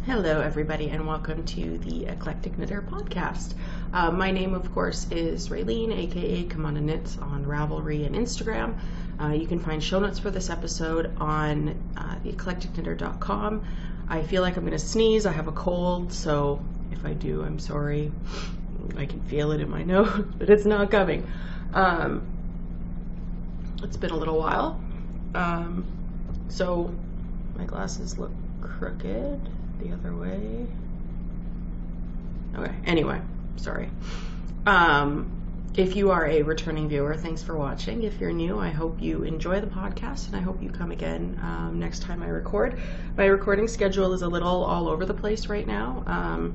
Hello everybody and welcome to the Eclectic Knitter podcast. My name of course is Raylene, aka Come On and Knits on Ravelry and Instagram. You can find show notes for this episode on theeclecticknitter.com. I feel like I'm going to sneeze. I have a cold, so if I do, I'm sorry. I can feel it in my nose, but it's not coming. It's been a little while. So my glasses look crooked the other way. Okay, anyway, sorry. If you are a returning viewer, thanks for watching. If you're new, I hope you enjoy the podcast and I hope you come again next time I record. My recording schedule is a little all over the place right now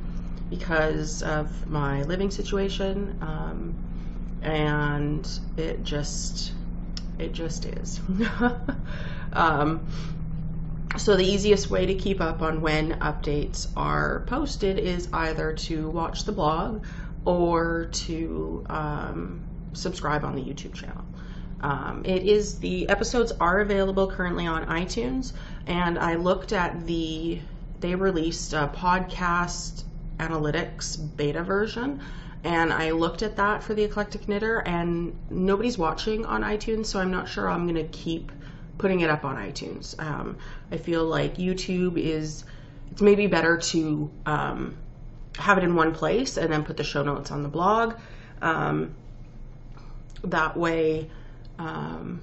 because of my living situation, and it just is. So the easiest way to keep up on when updates are posted is either to watch the blog or to subscribe on the YouTube channel. The episodes are available currently on iTunes, and I looked at they released a podcast analytics beta version, and I looked at that for the Eclectic Knitter, and nobody's watching on iTunes, so I'm not sure I'm going to keep putting it up on iTunes. I feel like YouTube it's maybe better to have it in one place and then put the show notes on the blog. That way I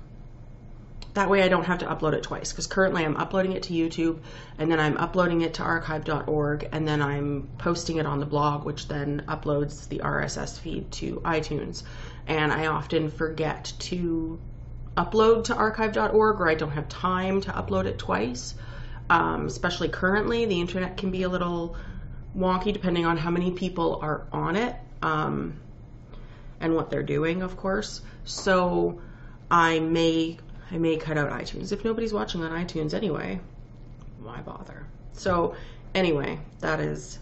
don't have to upload it twice, because currently I'm uploading it to YouTube and then I'm uploading it to archive.org and then I'm posting it on the blog, which then uploads the RSS feed to iTunes. And I often forget to upload to archive.org, or I don't have time to upload it twice. Especially currently, the internet can be a little wonky depending on how many people are on it and what they're doing, of course. So I may cut out iTunes. If nobody's watching on iTunes anyway, why bother? So anyway, that is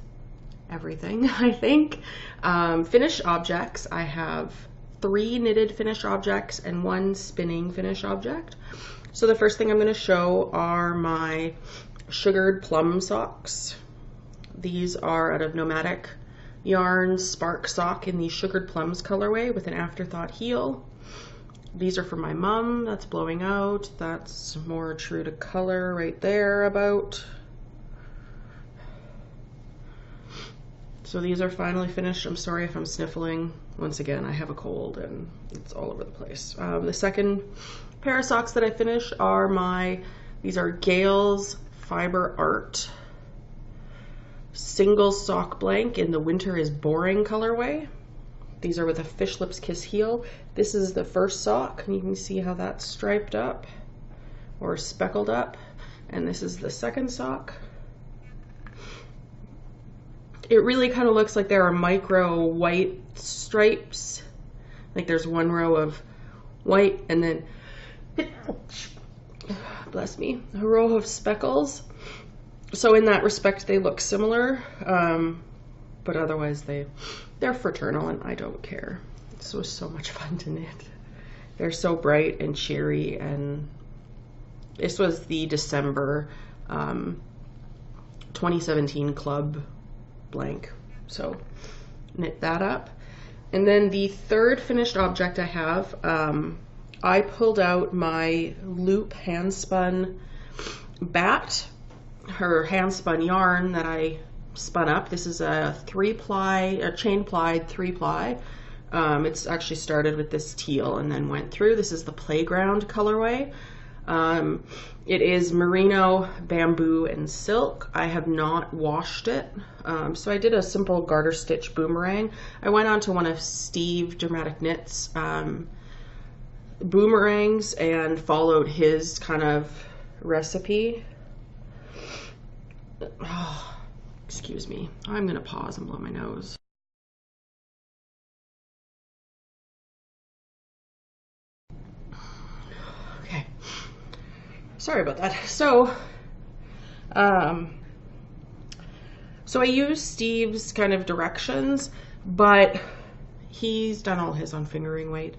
everything, I think. Finished objects, I have 3 knitted finished objects and 1 spinning finished object. So the first thing I'm going to show are my sugared plum socks. These are out of Nomadic Yarns Spark Sock in the Sugared Plums colorway with an afterthought heel. These are for my mom. That's blowing out. That's more true to color right there about. So these are finally finished. I'm sorry if I'm sniffling. Once again, I have a cold and it's all over the place. The second pair of socks that I finished are these are Gale's Fiber Art single sock blank in the Winter is Boring colorway. These are with a Fish Lips Kiss heel. This is the first sock, and you can see how that's striped up or speckled up. And this is the second sock. It really kind of looks like there are micro white stripes. Like there's one row of white and then, bless me, a row of speckles. So in that respect, they look similar, but otherwise they're fraternal and I don't care. This was so much fun to knit. They're so bright and cheery, and this was the December 2017 club blank, so knit that up. And then the third finished object I have, I pulled out my loop hand spun bat, her hand spun yarn that I spun up. This is a chain plied 3-ply. It's actually started with this teal and then went through. This is the Playground colorway. It is merino, bamboo, and silk. I have not washed it. So I did a simple garter stitch boomerang. I went on to one of Steve Dramatic Knits boomerangs and followed his kind of recipe. Oh, excuse me. I'm going to pause and blow my nose. Okay. Sorry about that. So I used Steve's kind of directions, but he's done all his on fingering weight,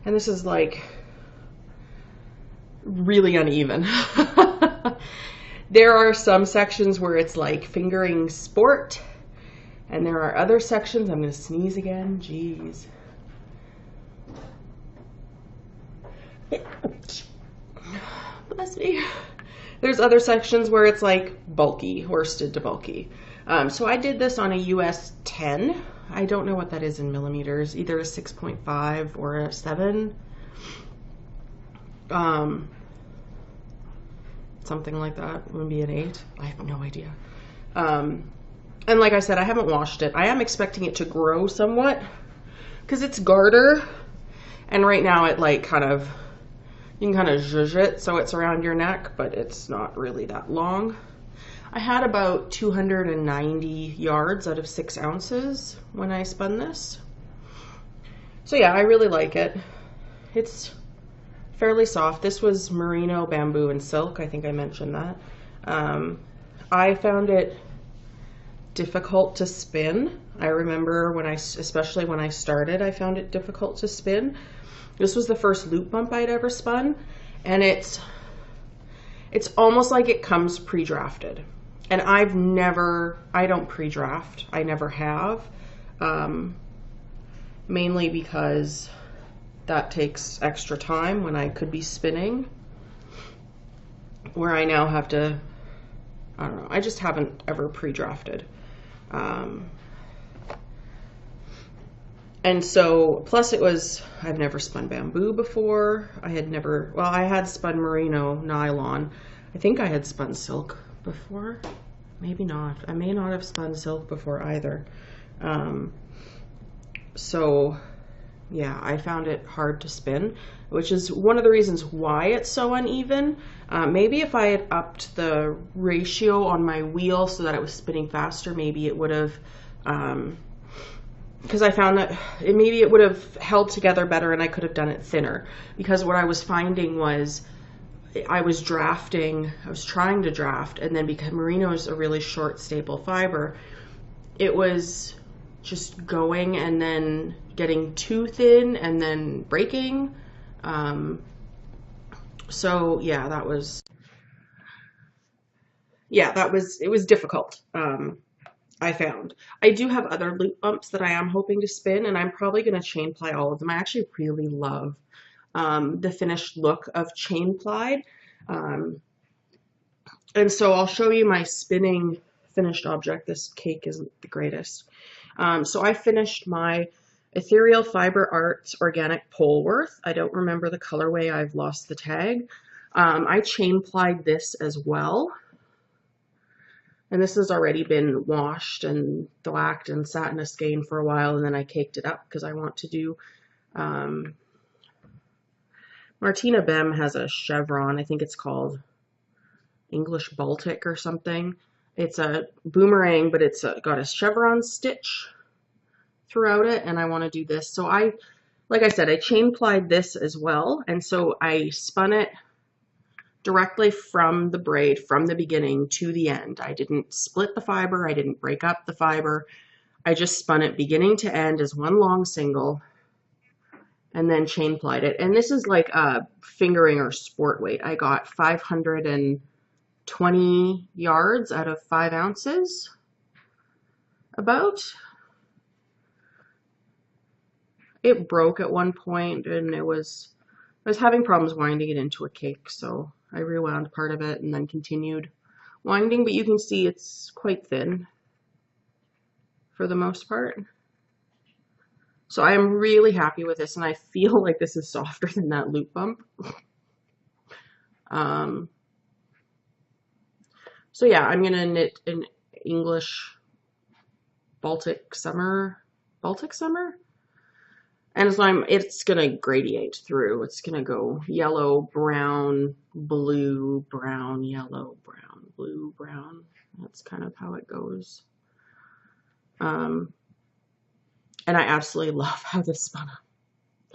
and this is like really uneven. There are some sections where it's like fingering sport, and there are other sections, I'm going to sneeze again, jeez. Bless me. There's other sections where it's like bulky, worsted to bulky. So I did this on a US 10. I don't know what that is in millimeters, either a 6.5 or a 7. Something like that, maybe an 8. I have no idea. And like I said, I haven't washed it. I am expecting it to grow somewhat because it's garter. And right now it like kind of, you can kind of zhuzh it so it's around your neck, but it's not really that long. I had about 290 yards out of 6 ounces when I spun this. So yeah, I really like it. It's fairly soft. This was merino, bamboo, and silk. I think I mentioned that. I found it difficult to spin. I remember when especially when I started, I found it difficult to spin. This was the first loop bump I'd ever spun, and it's almost like it comes pre-drafted. And I don't pre-draft. I never have, mainly because that takes extra time when I could be spinning, where I now have to, I don't know, I just haven't ever pre-drafted. And so, plus I've never spun bamboo before. I had spun merino, nylon. I think I had spun silk before. Maybe not. I may not have spun silk before either. So yeah, I found it hard to spin, which is one of the reasons why it's so uneven. Maybe if I had upped the ratio on my wheel so that it was spinning faster, maybe it would have, because I found that maybe it would have held together better and I could have done it thinner. Because what I was finding was I was trying to draft, and then because merino is a really short staple fiber, it was just going and then getting too thin and then breaking. So yeah, it was difficult. I found. I do have other loop bumps that I am hoping to spin, and I'm probably going to chain ply all of them. I actually really love the finished look of chain plied. And so I'll show you my spinning finished object. This cake isn't the greatest. So I finished my Ethereal Fiber Arts Organic Polworth. I don't remember the colorway. I've lost the tag. I chain plied this as well. And this has already been washed and blacked and sat in a skein for a while, and then I caked it up because I want to do, Martina Bem has a chevron. I think it's called English Baltic or something. It's a boomerang, but it's got a chevron stitch throughout it, and I want to do this. So like I said, I chain plied this as well, and so I spun it directly from the braid, from the beginning to the end. I didn't split the fiber, I didn't break up the fiber. I just spun it beginning to end as one long single, and then chain plied it. And this is like a fingering or sport weight. I got 520 yards out of 5 ounces, about. It broke at one point, and I was having problems winding it into a cake, so I rewound part of it and then continued winding, but you can see it's quite thin for the most part. So I am really happy with this, and I feel like this is softer than that loop bump. So yeah, I'm gonna knit an English Baltic summer, and so it's gonna gradiate through. It's gonna go yellow, brown, blue, brown, yellow, brown, blue, brown. That's kind of how it goes. And I absolutely love how this spun up.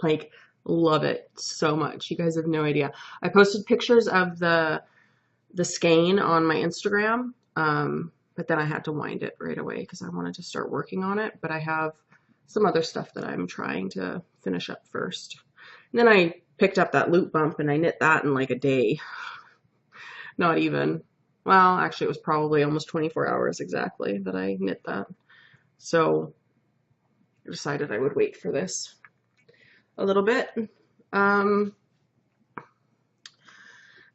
Like, love it so much. You guys have no idea. I posted pictures of the skein on my Instagram, but then I had to wind it right away because I wanted to start working on it. But I have some other stuff that I'm trying to finish up first. And then I picked up that loop bump and I knit that in like a day. Not even. well, actually it was probably almost 24 hours exactly that I knit that. So I decided I would wait for this a little bit.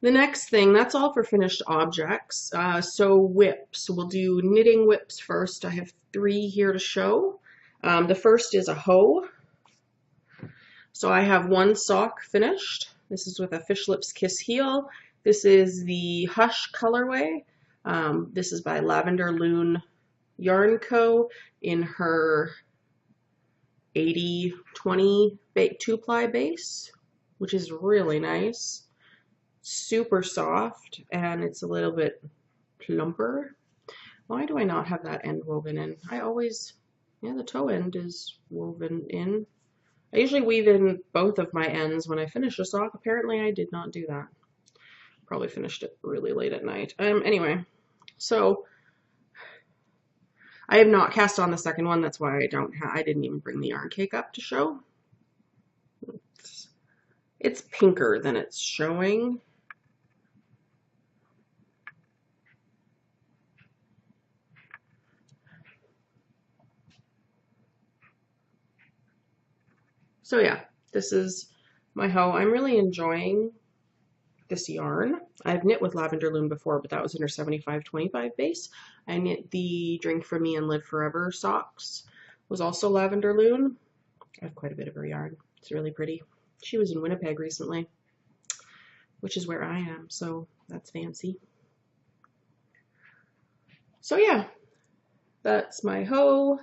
The next thing, that's all for finished objects. So whips, we'll do knitting whips first. I have 3 here to show. The first is a hoe. So I have 1 sock finished. This is with a Fish Lips Kiss heel. This is the Hush colorway. This is by Lavender Loon Yarn Co. in her 80/20 2-ply base, which is really nice. Super soft, and it's a little bit plumper. Why do I not have that end woven in? I always, yeah, the toe end is woven in. I usually weave in both of my ends when I finish a sock. Apparently I did not do that. Probably finished it really late at night. Anyway, so I have not cast on the second one. That's why I didn't even bring the yarn cake up to show. It's pinker than it's showing. So yeah, this is my hoe. I'm really enjoying this yarn. I've knit with Lavender Loon before, but that was in her 75/25 base. I knit the Drink From Me and Live Forever socks. Was also Lavender Loon. I have quite a bit of her yarn. It's really pretty. She was in Winnipeg recently, which is where I am, so that's fancy. So yeah, that's my hoe.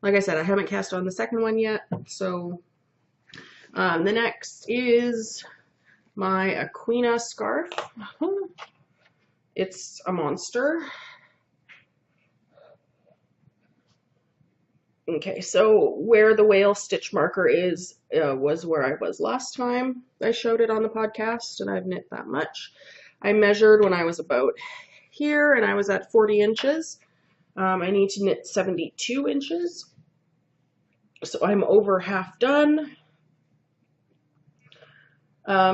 Like I said, I haven't cast on the second one yet, so the next is my Aquina scarf. It's a monster. Okay, so where the whale stitch marker is was where I was last time I showed it on the podcast, and I've knit that much. I measured when I was about here, and I was at 40 inches. I need to knit 72 inches. So I'm over half done.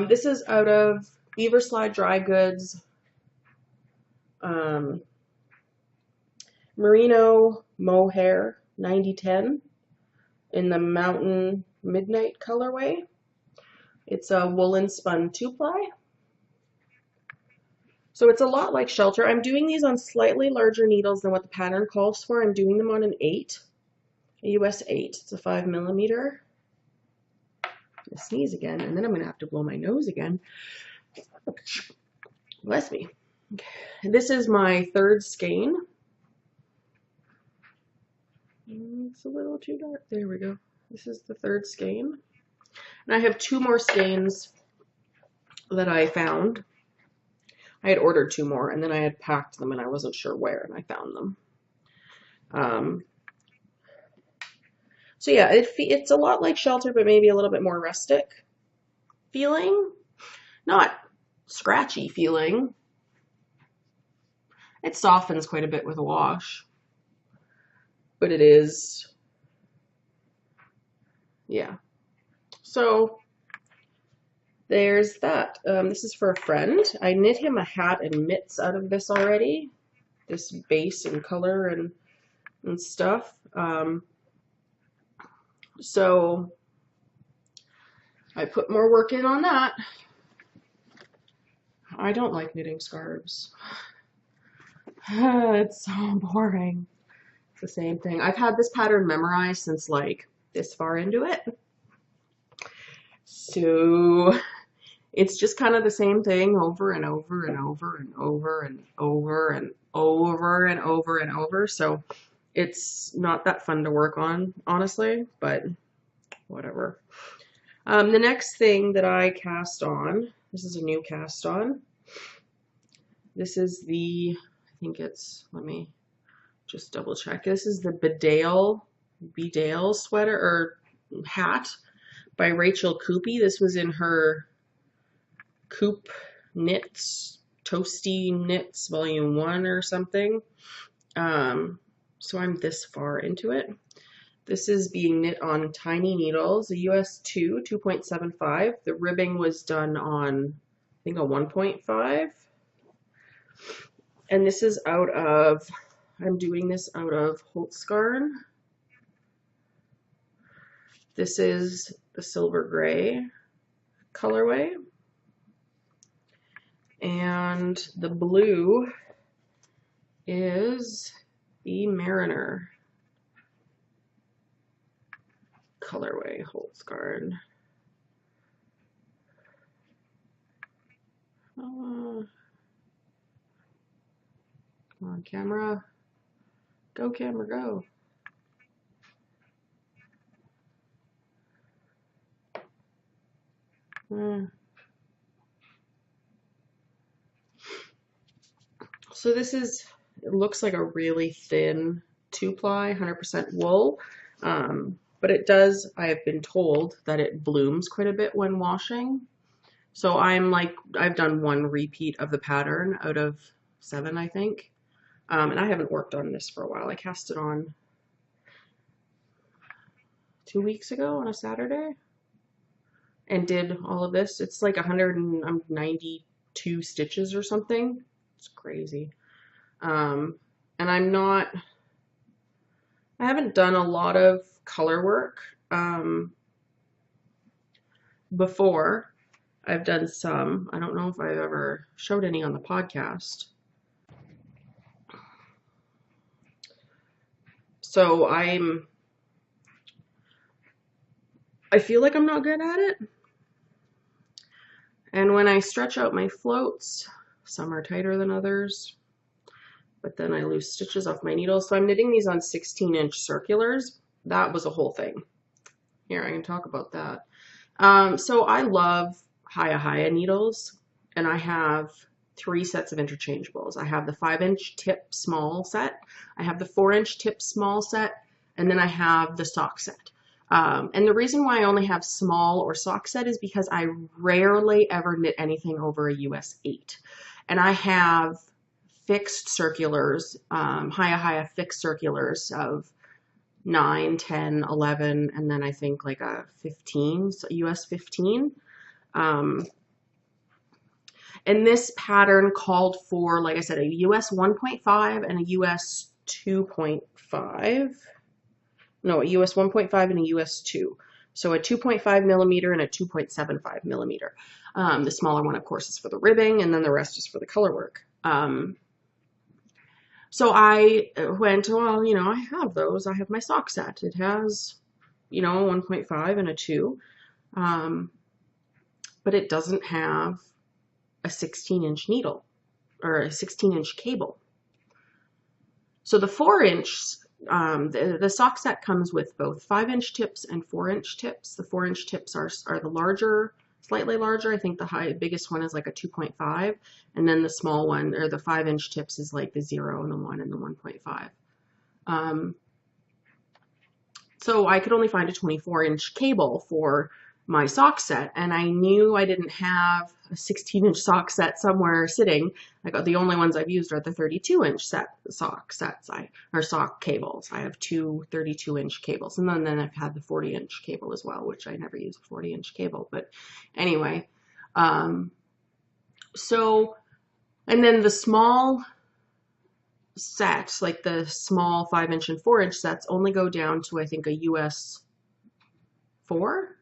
This is out of Beaver Slide Dry Goods, Merino Mohair 9010 in the Mountain Midnight colorway. It's a woolen spun 2-ply. So it's a lot like Shelter. I'm doing these on slightly larger needles than what the pattern calls for. I'm doing them on an 8. A US 8. It's a 5mm. I'm gonna sneeze again, and then I'm gonna have to blow my nose again. Bless me. Okay. This is my 3rd skein. It's a little too dark. There we go. This is the 3rd skein. And I have 2 more skeins that I found. I had ordered 2 more, and then I had packed them, and I wasn't sure where, and I found them. So yeah, it's a lot like Shelter, but maybe a little bit more rustic feeling. Not scratchy feeling. It softens quite a bit with a wash. But it is, yeah. So there's that. This is for a friend. I knit him a hat and mitts out of this already. This base and color and stuff. So I put more work in on that. I don't like knitting scarves. It's so boring. It's the same thing. I've had this pattern memorized since like this far into it. So it's just kind of the same thing over and over and over and over and over and over and over and over. So it's not that fun to work on, honestly, but whatever. The next thing that I cast on, this is a new cast on. This is the, I think it's, let me just double check. This is the Bedale sweater or hat by Rachel Coopy. This was in her Coop Knits, Toasty Knits Volume 1 or something. So I'm this far into it. This is being knit on tiny needles, a US 2, 2.75. The ribbing was done on, I think, a 1.5. And this is out of, I'm doing this out of Holtzgarn. This is the silver gray colorway. And the blue is the Mariner colorway, Holtzgarn. Come on, camera. Go, camera, go. So this is, it looks like a really thin 2-ply, 100% wool. But it does, I have been told that it blooms quite a bit when washing. So I'm like, I've done 1 repeat of the pattern out of 7, I think. And I haven't worked on this for a while. I cast it on 2 weeks ago on a Saturday and did all of this. It's like 192 stitches or something. It's crazy. And I haven't done a lot of color work before. I've done some. I don't know if I've ever showed any on the podcast. So I feel like I'm not good at it. And when I stretch out my floats, some are tighter than others, but then I lose stitches off my needles. So I'm knitting these on 16-inch circulars. That was a whole thing. Here, I can talk about that. So I love Hiya needles, and I have 3 sets of interchangeables. I have the 5-inch tip small set, I have the 4-inch tip small set, and then I have the sock set. And the reason why I only have small or sock set is because I rarely ever knit anything over a US 8. And I have fixed circulars, Hiya fixed circulars of 9, 10, 11, and then I think like a 15, so US 15. And this pattern called for, like I said, a US 1.5 and a US 2.5. No, a US 1.5 and a US 2. So a 2.5 millimeter and a 2.75 millimeter. The smaller one, of course, is for the ribbing, and then the rest is for the color work. So I went, well, you know, I have those. I have my sock set. It has, you know, a 1.5 and a 2. But it doesn't have a 16-inch needle or a 16-inch cable. So the 4-inch, the sock set comes with both 5-inch tips and 4-inch tips. The 4-inch tips are the larger, slightly larger. I think the biggest one is like a 2.5, and then the small one, or the 5-inch tips, is like the 0 and the 1 and the 1.5. So I could only find a 24-inch cable for my sock set, and I knew I didn't have a 16-inch sock set somewhere sitting. I got the only ones I've used are the 32-inch sock sets, or sock cables. I have 2 32-inch cables, and then I've had the 40-inch cable as well, which I never use a 40-inch cable. But anyway, so, and then the small sets, like the small 5-inch and 4-inch sets, only go down to, I think, a US 4.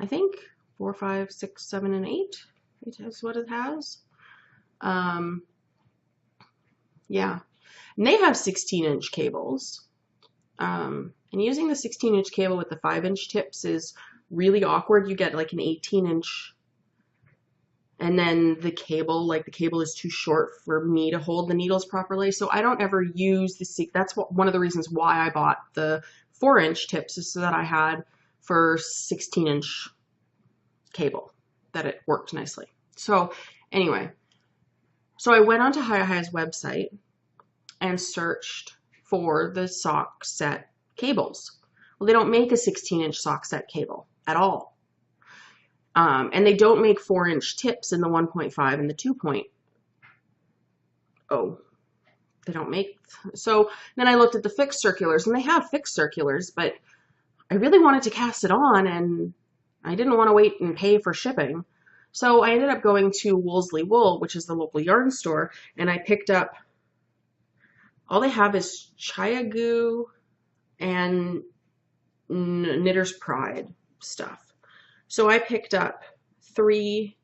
I think 4, 5, 6, 7, and 8. That's what it has. Yeah, and they have 16-inch cables. And using the 16-inch cable with the 5-inch tips is really awkward. You get like an 18-inch, and then the cable is too short for me to hold the needles properly. So I don't ever use that's one of the reasons why I bought the 4-inch tips, is so that I had for 16-inch cable, that it worked nicely. So anyway, so I went onto Hiya's website and searched for the sock set cables. Well, they don't make a 16-inch sock set cable at all. And they don't make 4-inch tips in the 1.5 and the 2.0. They don't make. So then I looked at the fixed circulars, and they have fixed circulars, but I really wanted to cast it on, and I didn't want to wait and pay for shipping. So I ended up going to Woolsley Wool, which is the local yarn store, and I picked up, all they have is Chiagoo and Knitter's Pride stuff. So I picked up 3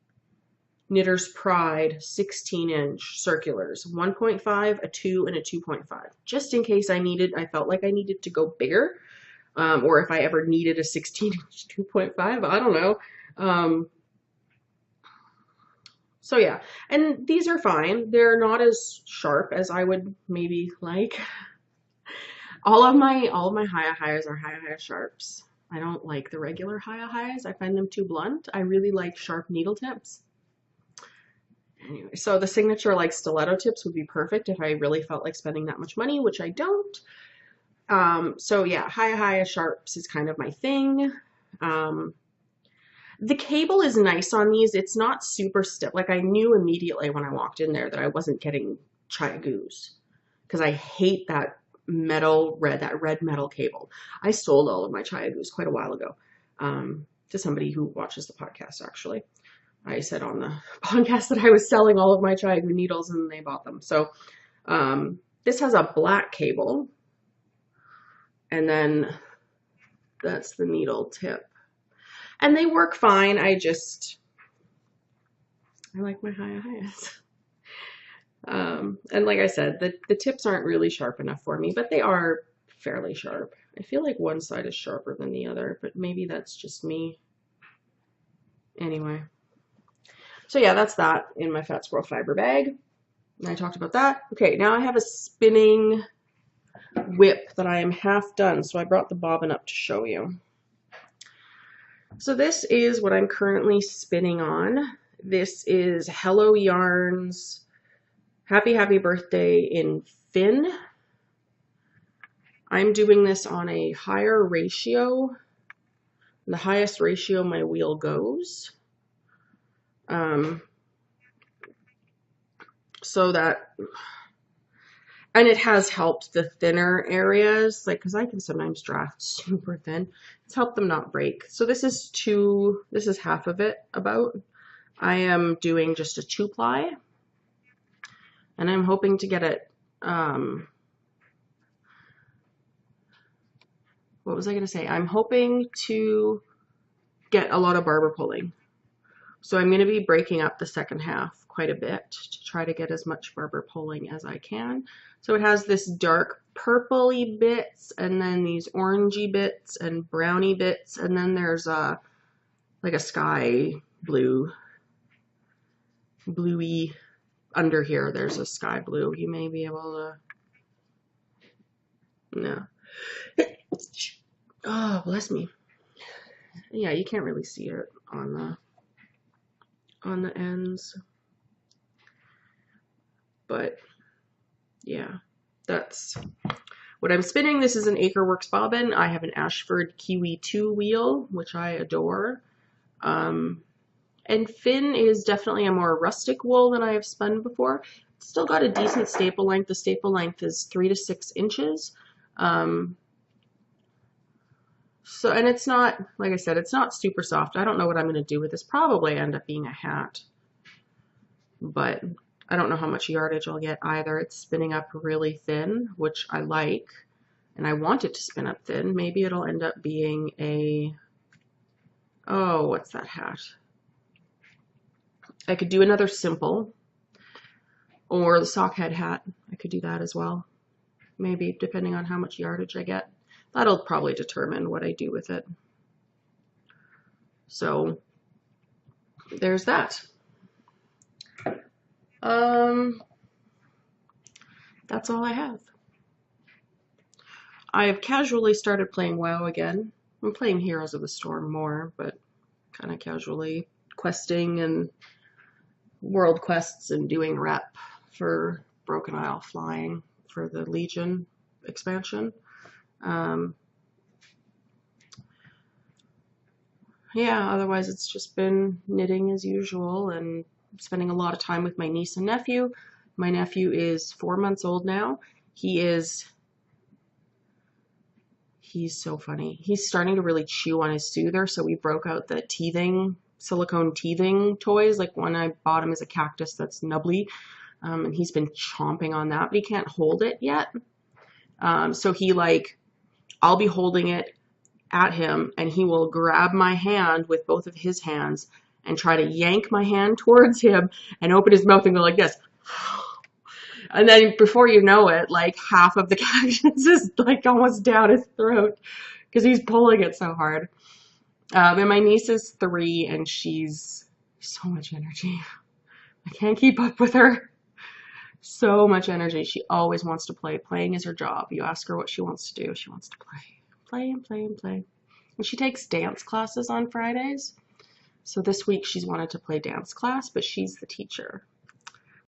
Knitter's Pride 16-inch circulars, 1.5, a 2, and a 2.5, just in case I felt like I needed to go bigger, or if I ever needed a 16-inch 2.5, I don't know. So yeah, and these are fine. They're not as sharp as I would maybe like. All of my Hiya-Hiyas are Hiya-Hiya sharps. I don't like the regular Hiya-Hiyas. I find them too blunt. I really like sharp needle tips. Anyway, so the signature like stiletto tips would be perfect if I really felt like spending that much money, which I don't. So yeah, Hiya-Hiya sharps is kind of my thing. The cable is nice on these. It's not super stiff. Like I knew immediately when I walked in there that I wasn't getting Chiagoos because I hate that red metal cable. I sold all of my Chiagoos quite a while ago to somebody who watches the podcast, actually. I said on the podcast that I was selling all of my Chiagoo needles and they bought them. So this has a black cable and then that's the needle tip. And they work fine. I like my Hiya-Hiyas. And like I said, the tips aren't really sharp enough for me, but they are fairly sharp. I feel like one side is sharper than the other, but maybe that's just me. Anyway. So yeah, that's that in my Fat Squirrel fiber bag. And I talked about that. Okay, now I have a spinning whip that I am half done, so I brought the bobbin up to show you. So this is what I'm currently spinning on. This is Hello Yarns Happy Happy Birthday in Finn. I'm doing this on a higher ratio. The highest ratio my wheel goes. So that, and it has helped the thinner areas, like, because I can sometimes draft super thin. It's helped them not break. So this is half of it about. I am doing just a 2-ply, and I'm hoping to get it, what was I going to say? I'm hoping to get a lot of barber pulling. So I'm going to be breaking up the second half quite a bit to try to get as much barber pulling as I can. So it has this dark purpley bits and then these orangey bits and browny bits, and then there's like a sky bluey under here. There's a sky blue. You may be able to, no. Oh, bless me. Yeah, you can't really see it on the ends, but yeah, that's what I'm spinning. This is an Acreworks bobbin. I have an Ashford Kiwi 2 wheel, which I adore. And Finn is definitely a more rustic wool than I have spun before. It's still got a decent staple length. The staple length is 3 to 6 inches. So, and it's not, like I said, it's not super soft. I don't know what I'm going to do with this. Probably end up being a hat, but I don't know how much yardage I'll get either. It's spinning up really thin, which I like, and I want it to spin up thin. Maybe it'll end up being a, oh, what's that hat? I could do another simple, or the sockhead hat. I could do that as well, maybe, depending on how much yardage I get. That'll probably determine what I do with it. So there's that. That's all I have. I have casually started playing WoW again. I'm playing Heroes of the Storm more, but kind of casually questing and world quests and doing rep for Broken Isle flying for the Legion expansion. Yeah, otherwise it's just been knitting as usual and spending a lot of time with my niece and nephew. My nephew is 4 months old now. He's so funny. He's starting to really chew on his soother, so we broke out the teething silicone teething toys. Like one I bought him is a cactus that's nubbly, and he's been chomping on that, but he can't hold it yet. So he like, I'll be holding it at him and he will grab my hand with both of his hands and try to yank my hand towards him and open his mouth and go like this. And then before you know it, like half of the cactus is like almost down his throat because he's pulling it so hard. And my niece is 3 and she's so much energy. I can't keep up with her. So much energy. She always wants to play. Playing is her job. You ask her what she wants to do. She wants to play. Play and play and play. And she takes dance classes on Fridays. So this week she's wanted to play dance class, but she's the teacher.